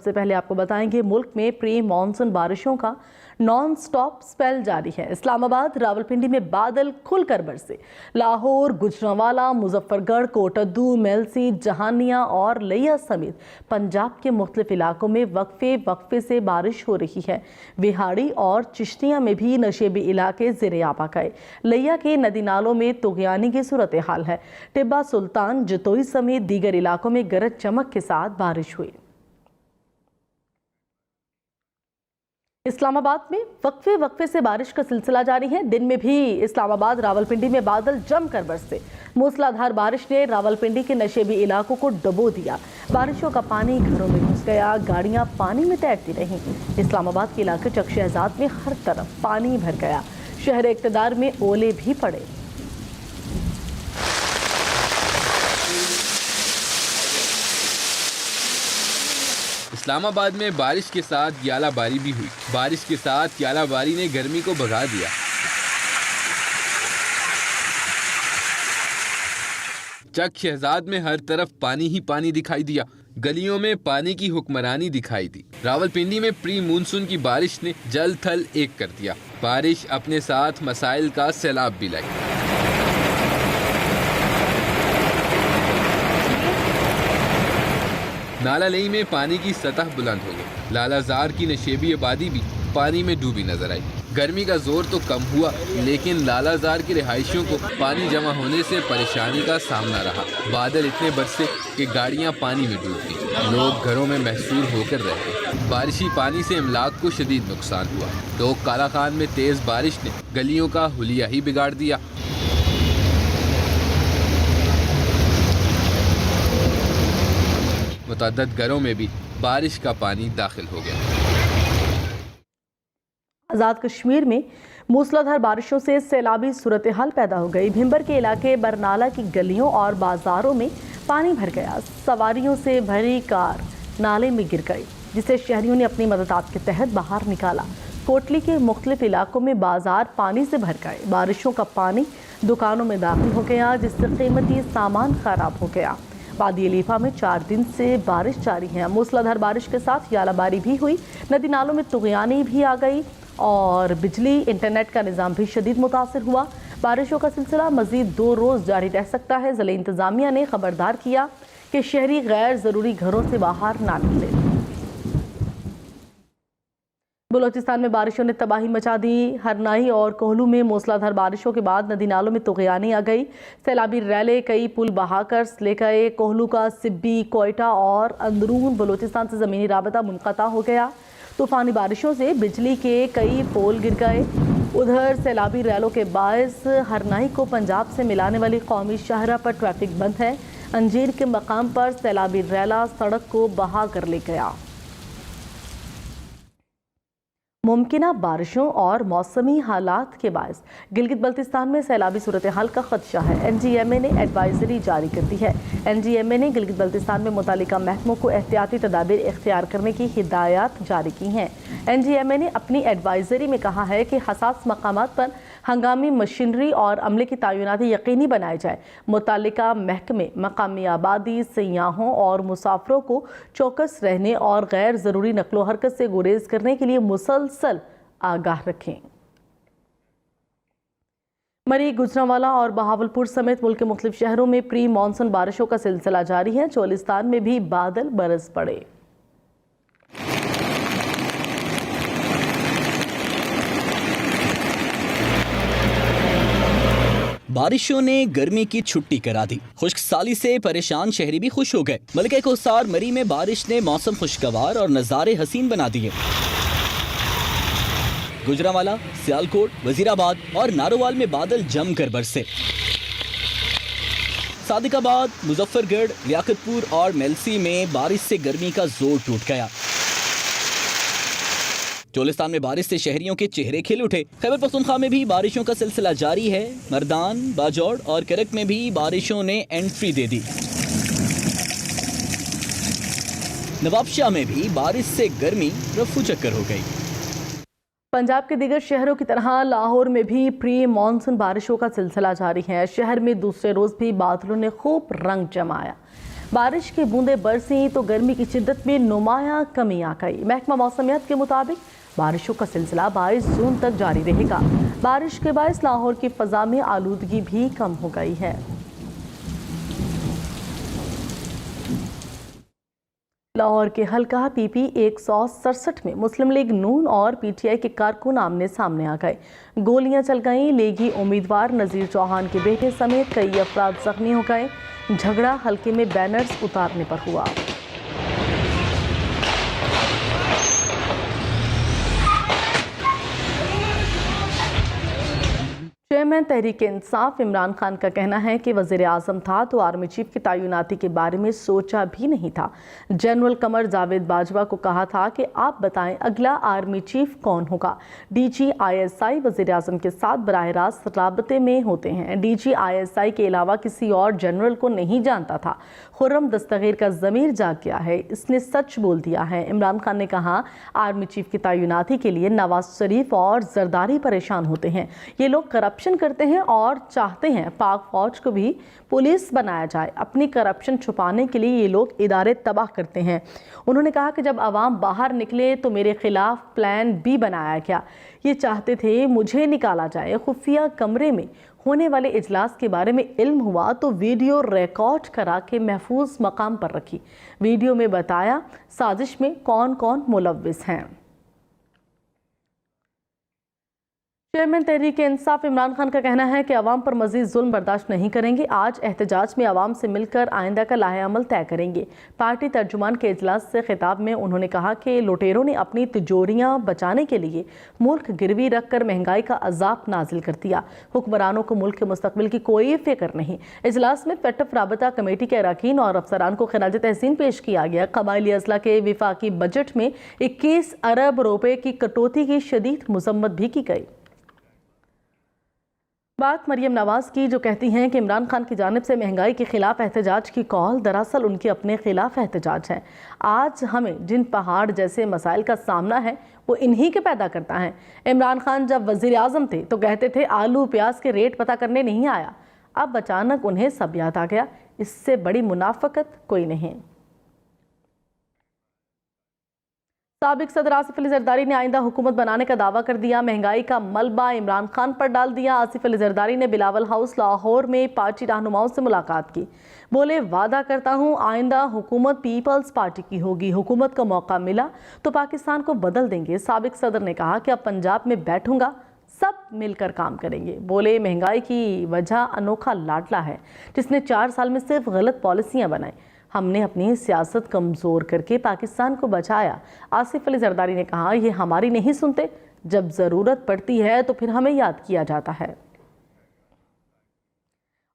सबसे पहले आपको बताएंगे मुल्क में प्री मानसून बारिशों का नॉन स्टॉप स्पेल जारी है। इस्लामाबाद रावलपिंडी में बादल खुलकर बरसे। लाहौर, गुजरांवाला, मुजफ्फरगढ़, कोटद्दू, मेलसी, जहानिया और लिया समेत पंजाब के मुख्तलिफ इलाकों में वक्फे से बारिश हो रही है। बिहाड़ी और चिश्तिया में भी नशेबी इलाके ज़ेरे आब आ गए। लिया के नदी नालों में तुगयानी की सूरत हाल है। टिब्बा, सुल्तान, जतोई समेत दीगर इलाकों में गरज चमक के साथ बारिश हुई। इस्लामाबाद में वक्फे से बारिश का सिलसिला जारी है। दिन में भी इस्लामाबाद रावलपिंडी में बादल जमकर बरसे। मूसलाधार बारिश ने रावलपिंडी के नशेबी इलाकों को डुबो दिया। बारिशों का पानी घरों में घुस गया, गाड़ियां पानी में तैरती रहीं। इस्लामाबाद के इलाके चक शहजाद में हर तरफ पानी भर गया। शहर इक़्तिदार में ओले भी पड़े। इस्लामाबाद में बारिश के साथ यालाबारी भी हुई। बारिश के साथ यालाबारी ने गर्मी को भगा दिया। चक शहजाद में हर तरफ पानी ही पानी दिखाई दिया। गलियों में पानी की हुक्मरानी दिखाई दी। रावलपिंडी में प्री मानसून की बारिश ने जल थल एक कर दिया। बारिश अपने साथ मसाइल का सैलाब भी लाई। नाला लई में पानी की सतह बुलंद हो गई। लालाजार की नशेबी आबादी भी पानी में डूबी नजर आई। गर्मी का जोर तो कम हुआ, लेकिन लालाजार की रिहायशियों को पानी जमा होने से परेशानी का सामना रहा। बादल इतने बरसे कि गाड़ियां पानी में डूब गईं। लोग घरों में महसूर होकर रह गए। बारिशी पानी से इमलाक को शदीद नुकसान हुआ। डोक काला खान में तेज बारिश ने गलियों का हुलिया ही बिगाड़ दिया। मुतअद्दिद घरों में भी बारिश का पानी दाखिल हो गया। आज़ाद कश्मीर में मूसलाधार बारिशों से सैलाबी सूरत हाल पैदा हो गई। भिंबर के इलाके बरनाला की गलियों और बाजारों में पानी भर गया। सवारियों से भरी कार नाले में गिर गई, जिसे शहरियों ने अपनी मददात के तहत बाहर निकाला। कोटली के मुख्तलिफ इलाकों में बाजार पानी से भर गए। बारिशों का पानी दुकानों में दाखिल हो गया, जिससे कीमती सामान खराब हो गया। वादी अलीफा में 4 दिन से बारिश जारी है। मूसलाधार बारिश के साथ यालाबारी भी हुई। नदी नालों में तुगयानी भी आ गई और बिजली इंटरनेट का निज़ाम भी शदीद मुतासिर हुआ। बारिशों का सिलसिला मज़ीद 2 रोज़ जारी रह सकता है। ज़िला इंतज़ामिया ने खबरदार किया कि शहरी गैर ज़रूरी घरों से बाहर ना निकले। बलोचिस्तान में बारिशों ने तबाही मचा दी। हरनाही और कोहलू में मूसलाधार बारिशों के बाद नदी नालों में तुगयानी आ गई। सैलाबी रैले कई पुल बहाकर ले गए। कोहलू का सिब्बी, कोयटा और अंदरून बलोचिस्तान से ज़मीनी राबता मुनक़ता हो गया। तूफ़ानी बारिशों से बिजली के कई पोल गिर गए। उधर सैलाबी रैलों के बायस हरनाही को पंजाब से मिलाने वाली कौमी शाहरा पर ट्रैफिक बंद है। अंजीर के मकाम पर सैलाबी रैला सड़क को बहा कर ले गया। मुमकिना बारिशों और मौसमी हालात के बायस गिलगित बल्तिस्तान में सैलाबी सूरत हाल का खदशा है। NGMA ने एडवाइजरी जारी कर दी है। NGMA ने गिलगित बल्तिस्तान में मुतालिका महकमों को एहतियाती तदाबीर इख्तियार करने की हिदायत जारी की हैं। NGMA ने अपनी एडवाइजरी में कहा है कि हसास मकामात पर हंगामी मशीनरी और अमले की तैनाती यकीनी बनाई जाए। मुतालिका महकमे मकामी आबादी, सयाहों और मुसाफरों को चौकस रहने और गैर ज़रूरी नकलो हरकत से गुरेज करने के लिए मुसलसल आगाह रखें। मरी, गुजरांवाला और बहावलपुर समेत मुल्क के मुख्तलिफ शहरों में प्री मानसून बारिशों का सिलसिला जारी है। चोलिस्तान में भी बादल बरस पड़े। बारिशों ने गर्मी की छुट्टी करा दी। खुश्क साली से परेशान शहरी भी खुश हो गए। मलके कोसार मरी में बारिश ने मौसम खुशगवार और नज़ारे हसीन बना दिए। गुजरांवाला, सियालकोट, वजीराबाद और नारोवाल में बादल जमकर बरसे। सादिकाबाद, मुजफ्फरगढ़, लियाकतपुर और मेलसी में बारिश से गर्मी का जोर टूट गया। चोलिस्तान में बारिश से शहरियों के चेहरे खिल उठे। खैबर पख्तूनख्वा में भी बारिशों का सिलसिला जारी है। मर्दान, बाजौड़ और करक में भी बारिशों ने एंट्री दे दी। नवाबशाह में भी बारिश से गर्मी रफू चक्कर हो गई। पंजाब के दीगर शहरों की तरह लाहौर में भी प्री मानसून बारिशों का सिलसिला जारी है। शहर में दूसरे रोज भी बादलों ने खूब रंग जमाया। बारिश की बूंदें बरसी तो गर्मी की शिद्दत में नुमाया कमी आ गई। महकमा मौसमियात के मुताबिक बारिशों का सिलसिला 22 जून तक जारी रहेगा। बारिश के बायस लाहौर की फ़ज़ा में आलूदगी भी कम हो गई है। लाहौर के हल्का पीपी 167 में मुस्लिम लीग नून और पीटीआई के कारकुन आमने सामने आ गए। गोलियां चल गईं। लीगी उम्मीदवार नज़ीर चौहान के बेटे समेत कई अफराद जख्मी हो गए। झगड़ा हल्के में बैनर्स उतारने पर हुआ। चेयरमैन तहरीक इंसाफ इमरान खान का कहना है कि वज़ीर आज़म था तो आर्मी चीफ की तैनाती के बारे में सोचा भी नहीं था। जनरल कमर जावेद बाजवा को कहा था कि आप बताएं अगला आर्मी चीफ कौन होगा। डीजी आईएसआई वज़ीर आज़म के साथ बराह रास्त राबते में होते हैं। डीजी आईएसआई के अलावा किसी और जनरल को नहीं जानता था। खुर्रम दस्तगीर का ज़मीर जाग गया है, इसने सच बोल दिया है। इमरान खान ने कहा आर्मी चीफ की तैनाती के लिए नवाज शरीफ और जरदारी परेशान होते हैं। ये लोग करप्शन करते हैं और चाहते हैं पाक फौज को भी पुलिस बनाया जाए। अपनी करप्शन छुपाने के लिए ये लोग इदारे तबाह करते हैं। उन्होंने कहा कि जब अवाम बाहर निकले तो मेरे खिलाफ प्लान बी बनाया गया। ये चाहते थे मुझे निकाला जाए। खुफिया कमरे में होने वाले इजलास के बारे में इल्म हुआ तो वीडियो रिकॉर्ड करा के महफूज मकाम पर रखी। वीडियो में बताया साजिश में कौन कौन मुलव्विस हैं। चेयरमैन तहरीक इंसाफ इमरान खान का कहना है कि अवाम पर मजीद जुल्म बर्दाश्त नहीं करेंगे। आज एहतजाज में अवाम से मिलकर आइंदा का लाहे अमल तय करेंगे। पार्टी तर्जुमान के इजलास से खिताब में उन्होंने कहा कि लुटेरों ने अपनी तिजोरियां बचाने के लिए मुल्क गिरवी रखकर महंगाई का अजाब नाजिल कर दिया। हुक्मरानों को मुल्क के मुस्तकबिल की कोई फिक्र नहीं। इजलास में पेटफ राबता कमेटी के अरकान और अफसरान को खिराज तहसीन पेश किया गया। कबायली अजला के विफाकी बजट में 21 अरब रुपए की कटौती की शदीद मजम्मत भी की गई। बात मरियम नवाज की, जो कहती हैं कि इमरान खान की जानिब से महंगाई के खिलाफ एहतजाज की कॉल दरअसल उनके अपने खिलाफ एहतजाज है। आज हमें जिन पहाड़ जैसे मसाइल का सामना है वो इन्हीं के पैदा करता है। इमरान खान जब वजीर आज़म थे तो कहते थे आलू प्याज के रेट पता करने नहीं आया। अब अचानक उन्हें सब याद आ गया। इससे बड़ी मुनाफकत कोई नहीं। साबिक सदर आसिफ अली जरदारी ने आइंदा हुकूमत बनाने का दावा कर दिया। महंगाई का मलबा इमरान खान पर डाल दिया। आसिफ अली जरदारी ने बिलावल हाउस लाहौर में पार्टी रहनुमाओं से मुलाकात की। बोले वादा करता हूं आइंदा हुकूमत पीपल्स पार्टी की होगी। हुकूमत का मौका मिला तो पाकिस्तान को बदल देंगे। साबिक सदर ने कहा कि अब पंजाब में बैठूंगा, सब मिलकर काम करेंगे। बोले महंगाई की वजह अनोखा लाडला है जिसने 4 साल में सिर्फ गलत पॉलिसियां बनाई। हमने अपनी सियासत कमज़ोर करके पाकिस्तान को बचाया। आसिफ अली जरदारी ने कहा ये हमारी नहीं सुनते, जब ज़रूरत पड़ती है तो फिर हमें याद किया जाता है।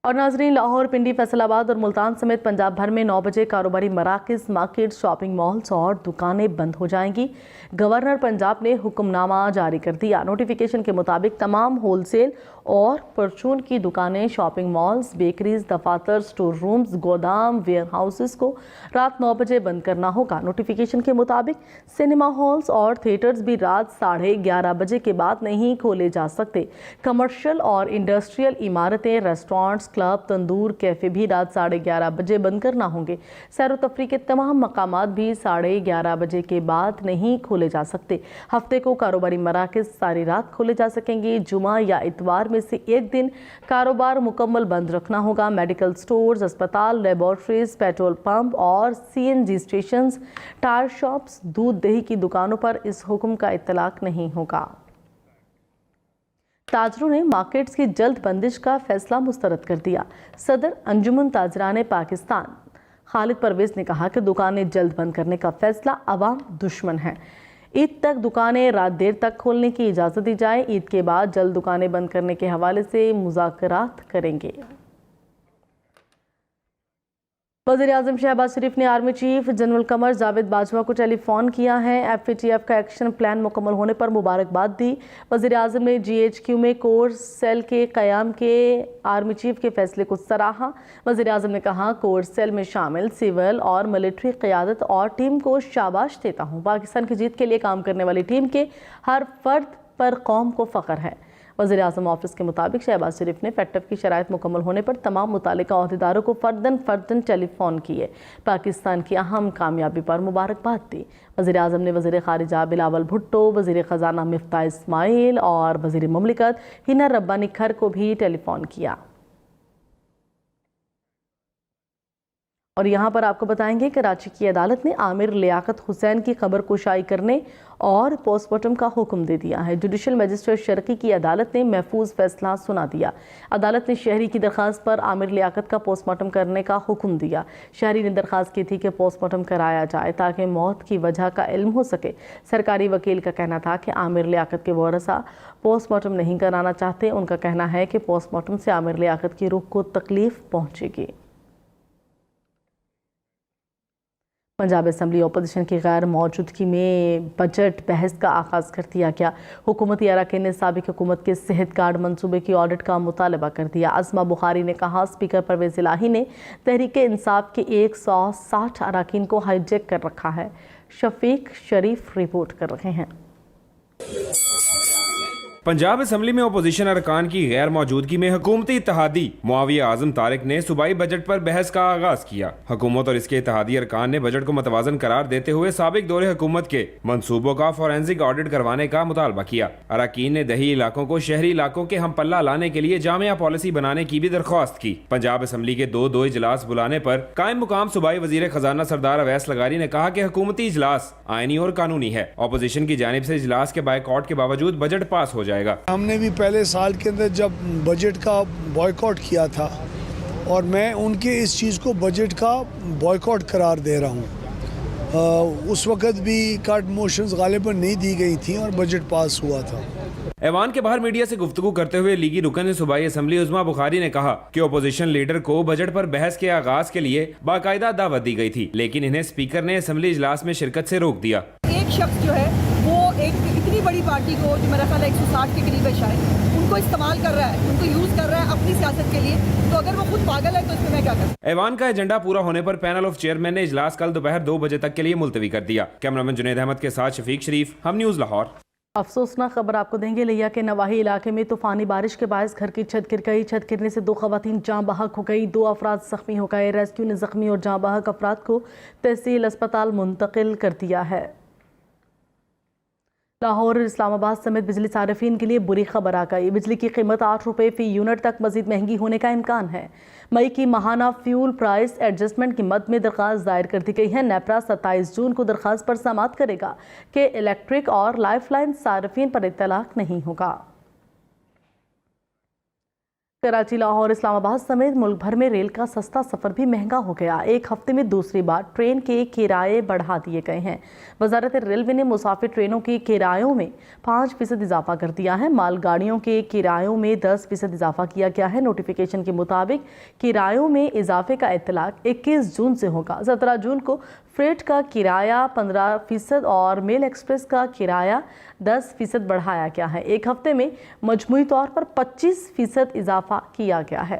और नाजरीन, लाहौर, पिंडी, फैसलाबाद और मुल्तान समेत पंजाब भर में 9 बजे कारोबारी मराकज़, मार्केट, शॉपिंग मॉल्स और दुकानें बंद हो जाएंगी। गवर्नर पंजाब ने हुक्मनामा जारी कर दिया। नोटिफिकेशन के मुताबिक तमाम होलसेल और परचून की दुकानें, शॉपिंग मॉल्स, बेकरीज, दफातर, स्टोर रूम्स, गोदाम, वेयर हाउसेस को रात 9 बजे बंद करना होगा। नोटिफिकेशन के मुताबिक सिनेमा हॉल्स और थिएटर्स भी रात 11:30 बजे के बाद नहीं खोले जा सकते। कमर्शियल और इंडस्ट्रियल इमारतें, रेस्टोरेंट्स, क्लब, तंदूर, कैफे भी रात 11:30 बजे बंद करना होंगे। सैर व तफरीह के तमाम मकामात भी 11:30 बजे के बाद नहीं खोले जा सकते। हफ्ते को कारोबारी मराकज़ सारी रात खोले जा सकेंगे। जुमा या इतवार में से एक दिन कारोबार मुकम्मल बंद रखना होगा। मेडिकल स्टोर्स, अस्पताल, लेबॉर्ट्रीज, पेट्रोल पंप और CNG स्टेशंस, टायर शॉप्स, दूध दही की दुकानों पर इस हुक्म का इत्तलाक नहीं होगा। ताजरों ने मार्केट्स की जल्द बंदिश का फैसला मुस्तरद कर दिया। सदर अंजुमन ताजरान पाकिस्तान खालिद परवेज ने कहा कि दुकानें जल्द बंद करने का फैसला अवाम दुश्मन है। ईद तक दुकानें रात देर तक खोलने की इजाज़त दी जाए। ईद के बाद जल्द दुकानें बंद करने के हवाले से मुज़ाकरात करेंगे। वज़ीर आज़म शहबाज शरीफ ने army chief general Qamar Javed Bajwa को टेलीफोन किया है। FATF का एक्शन प्लान मुकम्मल होने पर मुबारकबाद दी। वज़ीर आज़म ने GHQ में कोर सेल के क़याम के आर्मी चीफ के फैसले को सराहा। वज़ीर आज़म ने कहा कोर सेल में शामिल सिविल और मिलिट्री क़यादत और टीम को शाबाश देता हूँ। पाकिस्तान की जीत के लिए काम करने वाली टीम के हर फर्द पर कौम को फ़ख्र है। वज़ीर आज़म ऑफिस के मुताबिक शहबाज शरीफ ने फैक्टअप की शराइत मुकम्मल होने पर तमाम मुतालिका अहदेदारों को फर्दन टेलीफोन किए, पाकिस्तान की अहम कामयाबी पर मुबारकबाद दी। वज़ीर आज़म ने वज़ीर ख़ारिजा बिलावल भुट्टो, वज़ीर ख़जाना मिफ्ताह इस्माइल और वज़ीर मुमलिकत हिना रब्बानी खर को भी टेलीफोन किया। और यहाँ पर आपको बताएंगे कराची की अदालत ने आमिर लियाकत हुसैन की खबर कुशाई करने और पोस्टमार्टम का हुक्म दे दिया है। जुडिशल मजिस्ट्रेट शर्की की अदालत ने महफूज फैसला सुना दिया। अदालत ने शहरी की दरख्वास्त पर आमिर लियाकत का पोस्टमार्टम करने का हुक्म दिया। शहरी ने दरख्वास्त की थी कि पोस्टमार्टम कराया जाए ताकि मौत की वजह का इल्म हो सके। सरकारी वकील का कहना था कि आमिर लियाकत के वारसा पोस्टमार्टम नहीं कराना चाहते। उनका कहना है कि पोस्टमार्टम से आमिर लियाकत की रूह को तकलीफ पहुँचेगी। पंजाब असम्बली अपोजिशन की गैर मौजूदगी में बजट बहस का आगाज़ कर दिया गया। हुकूमती अरकान ने साबिक हुकूमत के सेहत कार्ड मनसूबे की ऑडिट का मुतालबा कर दिया। अज़मा बुखारी ने कहा स्पीकर परवेज़ इलाही ने तहरीक इंसाफ के 160 अरकान को हाईजैक कर रखा है। शफीक शरीफ रिपोर्ट कर रहे हैं। पंजाब असम्बली में अपोजिशन अरकान की गैर मौजूदगी में हुकूमती इत्तेहादी मुआविया आजम तारिक ने सूबाई बजट पर बहस का आगाज किया। हुकूमत और इसके इत्तेहादी अरकान ने बजट को मुतवाजन करार देते हुए साबिक दौरे हुकूमत के मंसूबों का फॉरेंसिक ऑडिट करवाने का मुतालबा किया। अरकान ने दही इलाकों को शहरी इलाकों के हम पल्ला लाने के लिए जामिया पॉलिसी बनाने की भी दरख्वास्त की। पंजाब असम्बली के दो इजलास बुलाने पर कायम मुकाम सूबाई वजीर खजाना सरदार अवैस लगारी ने कहा कि हुकूमती इजलास आईनी और कानूनी है। अपोजिशन की जानिब से इजलास के बायकॉट के बावजूद बजट पास हो जाएगा। हमने भी पहले साल के अंदर जब बजट का बॉयकॉट किया था और मैं उनके इस चीज़ को बजट का बॉयकॉट करार दे रहा हूँ। उस वक़्त भी कट मोशंस गालिबन नहीं दी गई थी और बजट पास हुआ था। ऐवान के बाहर मीडिया से गुफ्तगू करते हुए लीगी रुकन सूबाई असम्बली उज़्मा बुखारी ने कहा कि अपोजिशन लीडर को बजट पर बहस के आगाज के लिए बाकायदा दावत दी गई थी, लेकिन इन्हें स्पीकर ने असम्बली इजलास में शिरकत से रोक दिया। एक शख्स जो है वो एक इतनी बड़ी पार्टी को जो मेरा ख्याल 160 के करीब है शायद, उनको इस्तेमाल कर रहा है, उनको यूज कर रहा है अपनी सियासत के लिए। तो अगर वो खुद पागल है तो इसमें मैं क्या करूं? ऐवान का एजेंडा पूरा होने पर पैनल ऑफ चेयरमैन ने इजलास कल दोपहर 2 बजे तक के लिए मुलतवी कर दिया। कैमरामैन जुनैद अहमद के साथ शफीक शरीफ, हम न्यूज़ लाहौर। अफसोसनाक खबर आपको देंगे। लिया के नवाही इलाके में तूफानी बारिश के बायस घर की छत गिर गई। छत गिरने से 2 खवातीन जाँ बहक हो गई, 2 अफराद जख्मी हो गए। रेस्क्यू ने जख्मी और जाँ बहक अफराद को तहसील अस्पताल मुंतकिल कर दिया है। लाहौर और इस्लामाबाद समेत बिजली सार्फिन के लिए बुरी खबर आ गई। बिजली की कीमत 8 रुपये फी यूनिट तक मजीद महंगी होने का इम्कान है। मई की माहाना फ्यूल प्राइस एडजस्टमेंट की मद में दरख्वास्त दायर कर दी गई है। नेपरा 27 जून को दरख्वास्त पर समाअत करेगा कि इलेक्ट्रिक और लाइफलाइन सार्फिन पर इत्तलाक नहीं होगा। कराची, लाहौर, इस्लामाबाद समेत मुल्क भर में रेल का सस्ता सफ़र भी महंगा हो गया। एक हफ्ते में दूसरी बार ट्रेन के किराए बढ़ा दिए गए हैं। वजारत रेलवे ने मुसाफिर ट्रेनों के किरायों में 5% इजाफा कर दिया है। मालगाड़ियों के किरायों में 10% इजाफा किया गया है। नोटिफिकेशन के मुताबिक किरायों में इजाफे का इत्तलाक 21 जून से होगा। 17 जून को फ्रेट का किराया 15% और मेल एक्सप्रेस का किराया 10% बढ़ाया गया है। एक हफ्ते में मजमूई तौर पर 25% इजाफा किया गया है।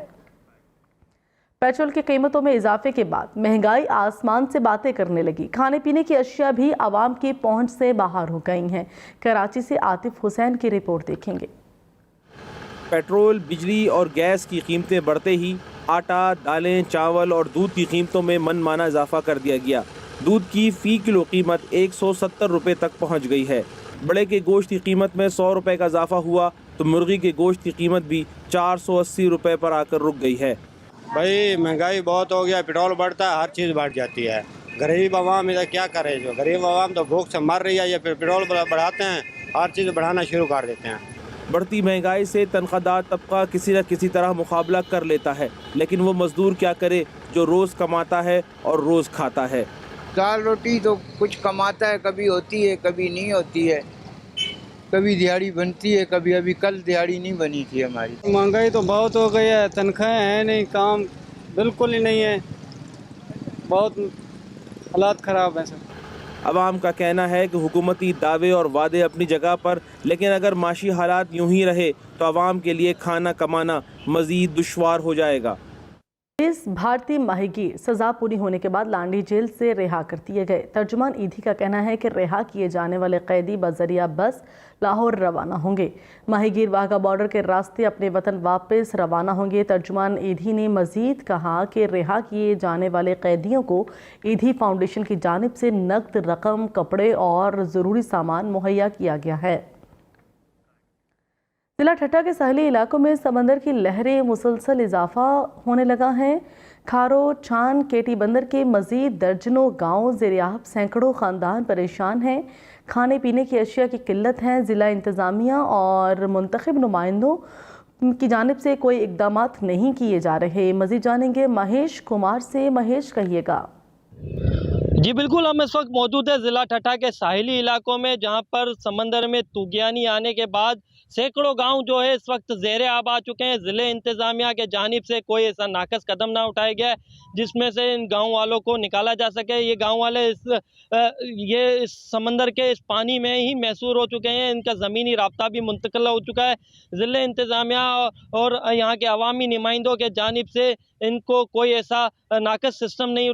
पेट्रोल की कीमतों में इजाफे के बाद महंगाई आसमान से बातें करने लगी। खाने पीने की अशिया भी आवाम की पहुंच से बाहर हो गई हैं। कराची से आतिफ हुसैन की रिपोर्ट देखेंगे। पेट्रोल, बिजली और गैस की कीमतें बढ़ते ही आटा, दालें, चावल और दूध की कीमतों में मनमाना इजाफा कर दिया गया। दूध की फ़ी किलो कीमत 170 रुपये तक पहुंच गई है। बड़े के गोश्त की कीमत में 100 रुपये का इजाफा हुआ तो मुर्गी के गोश्त की कीमत भी 480 रुपये पर आकर रुक गई है। भाई महंगाई बहुत हो गया, पेट्रोल बढ़ता है, हर चीज़ बढ़ जाती है। गरीब आवाम इधर क्या करे? जो गरीब आवाम तो भूख से मर रही है। ये पेट्रोल बढ़ाते हैं, हर चीज़ बढ़ाना शुरू कर देते हैं। बढ़ती महंगाई से तनख्वाहदार तबका किसी न किसी तरह मुकाबला कर लेता है, लेकिन वो मजदूर क्या करे जो रोज़ कमाता है और रोज़ खाता है। दाल रोटी तो कुछ कमाता है, कभी होती है कभी नहीं होती है, कभी दिहाड़ी बनती है, कभी अभी कल दिहाड़ी नहीं बनी थी हमारी। महंगाई तो बहुत हो गई है, तनख्वाहें हैं नहीं, काम बिल्कुल ही नहीं है, बहुत हालात ख़राब हैं सर। अवाम का कहना है कि हुकूमती दावे और वादे अपनी जगह पर, लेकिन अगर माशी हालात यूं ही रहे तो अवाम के लिए खाना कमाना मज़ीद दुश्वार हो जाएगा। इस भारतीय माहीगीर सजा पूरी होने के बाद लांडी जेल से रिहा कर दिए गए। तर्जुमान ईदी का कहना है कि रिहा किए जाने वाले कैदी बजरिया बस लाहौर रवाना होंगे। माहीगीर वाघा बॉर्डर के रास्ते अपने वतन वापस रवाना होंगे। तर्जुमान ईदी ने मजीद कहा कि रिहा किए जाने वाले कैदियों को ईदी फाउंडेशन की जानिब से नकद रकम, कपड़े और ज़रूरी सामान मुहैया किया गया है। जिला ठट्टा के साहली इलाकों में समंदर की लहरें मुसलसल इजाफा होने लगा है। खारो, छान, केटी बंदर के मजीद दर्जनों गाँव ज़ेरियाब, सैकड़ों ख़ानदान परेशान हैं। खाने पीने की अशिया की किल्लत है। ज़िला इंतज़ामिया और मुंतखब नुमाइंदों की जानिब से कोई इक़दामात नहीं किए जा रहे। मज़ीद जानेंगे महेश कुमार से। महेश, कहिएगा। जी बिल्कुल, हम इस वक्त मौजूद है ज़िला ठट्टा के साहिली इलाकों में, जहां पर समंदर में तूगियानी आने के बाद सैकड़ों गांव जो है इस वक्त ज़ेरे आब आ चुके हैं। ज़िले इंतज़ामिया के जानिब से कोई ऐसा नाकस कदम ना उठाया गया है जिसमें से इन गांव वालों को निकाला जा सके। ये गांव वाले इस समंदर के इस पानी में ही महसूर हो चुके हैं। इनका ज़मीनी राब्ता भी मुंतकिल हो चुका है। ज़िले इंतज़ामिया और यहाँ के अवामी नुमाइंदों के जानिब से इनको कोई ऐसा नाकस सिस्टम नहीं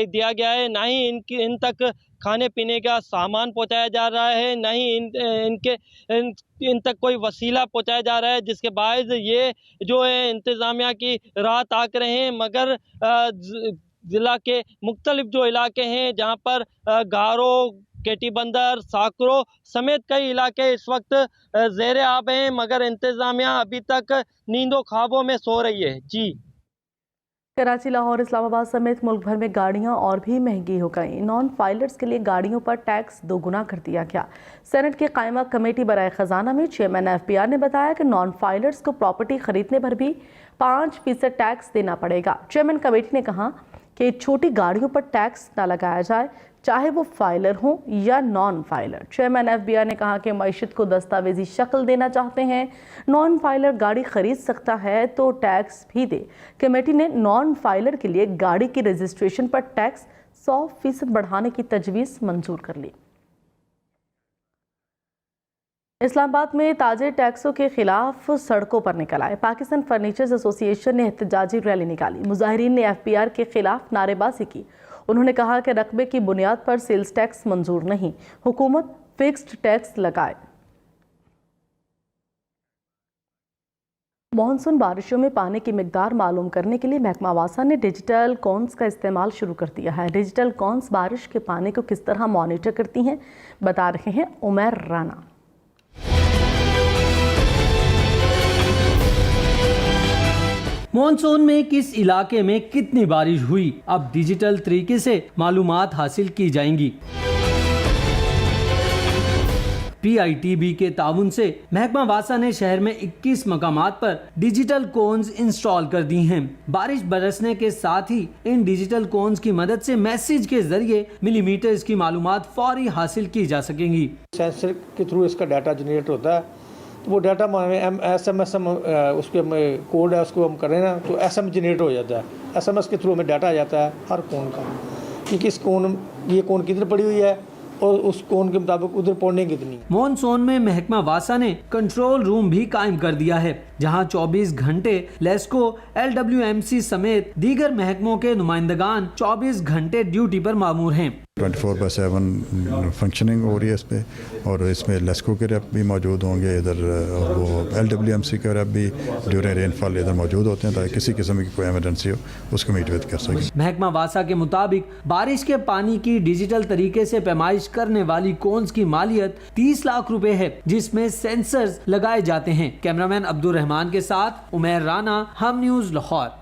दिया गया है, ना ही इन तक खाने पीने का सामान पहुंचाया जा रहा है, ना ही इन तक कोई वसीला पहुंचाया जा रहा है, जिसके बायस ये जो है इंतज़ामिया की राह ताक रहे हैं। मगर ज़िला के मुख्तलिफ जो इलाके हैं जहां पर गारो, केटी बंदर, साकरो समेत कई इलाके इस वक्त ज़ेरे आब हैं, मगर इंतज़ामिया अभी तक नींदो ख्वाबों में सो रही है। जी, कराची, लाहौर, इस्लामाबाद समेत मुल्क भर में गाड़ियां और भी महंगी हो गईं। नॉन फाइलर्स के लिए गाड़ियों पर टैक्स दोगुना कर दिया गया। सेनेट की कायमा कमेटी बराए खजाना में चेयरमैन FBR ने बताया कि नॉन फाइलर्स को प्रॉपर्टी खरीदने पर भी 5% टैक्स देना पड़ेगा। चेयरमैन कमेटी ने कहा कि छोटी गाड़ियों पर टैक्स न लगाया जाए, चाहे वो फाइलर हो या नॉन फाइलर। चेयरमैन FBR ने कहा कि मईशत को दस्तावेजी शक्ल देना चाहते हैं, नॉन फाइलर गाड़ी खरीद सकता है तो टैक्स भी दे। कमेटी ने नॉन फाइलर के लिए गाड़ी की रजिस्ट्रेशन पर टैक्स 100% बढ़ाने की तजवीज़ मंजूर कर ली। इस्लामाबाद में ताजे टैक्सों के खिलाफ सड़कों पर निकल आए। पाकिस्तान फर्नीचर्स एसोसिएशन ने एहतजाजी रैली निकाली। मुजाहिरीन ने FBR के खिलाफ नारेबाजी की। उन्होंने कहा कि रकबे की बुनियाद पर सेल्स टैक्स मंजूर नहीं, हुकूमत फिक्स्ड टैक्स लगाए। मॉनसून बारिशों में पानी की मिकदार मालूम करने के लिए महकमा वासा ने डिजिटल कॉन्स का इस्तेमाल शुरू कर दिया है। डिजिटल कॉन्स बारिश के पानी को किस तरह मॉनिटर करती हैं, बता रहे हैं उमर राना। मॉनसून में किस इलाके में कितनी बारिश हुई, अब डिजिटल तरीके से मालूमात हासिल की जाएंगी। PITB के ताउन से महकमा वासा ने शहर में 21 मकामात पर डिजिटल कोन्स इंस्टॉल कर दी हैं। बारिश बरसने के साथ ही इन डिजिटल कोन्स की मदद से मैसेज के जरिए मिलीमीटर्स की मालूमात फौरी हासिल की जा सकेंगी। सेंसर के थ्रू इसका डाटा जनरेट होता है, तो वो डाटा SMS उसके कोड है, उसको हम करें ना तो SMS जनरेट हो जाता है। SMS के थ्रू हमें डाटा आ जाता है हर कोन का कि किस कोन ये कोन किधर पड़ी हुई है और उस कोन के मुताबिक उधर पौने कितनी। मॉनसून में महकमा वासा ने कंट्रोल रूम भी कायम कर दिया है, जहां 24 घंटे लेस्को, LWMC समेत दीगर महकमों के नुमाइंदगान 24 घंटे ड्यूटी पर मामूर हैं। 24/7 फंक्शनिंग हो रही है इस पे, और इसमें लेस्को के रेप भी मौजूद होंगे इधर, और वो LWMC के रेप भी ड्यूरिंग रेनफॉल इधर मौजूद होते हैं ताकि किसी किस्म की कोई इमरजेंसी हो उसको मीट विद कर सकें। महकमा वासा के मुताबिक बारिश के पानी की डिजिटल तरीके से पैमाइश करने वाली कोन्स की मालियत 30 लाख रुपए है, जिसमें सेंसर्स लगाए जाते हैं। कैमरामैन अब्दुल रहमान के साथ उमर राना, हम न्यूज़, लाहौर।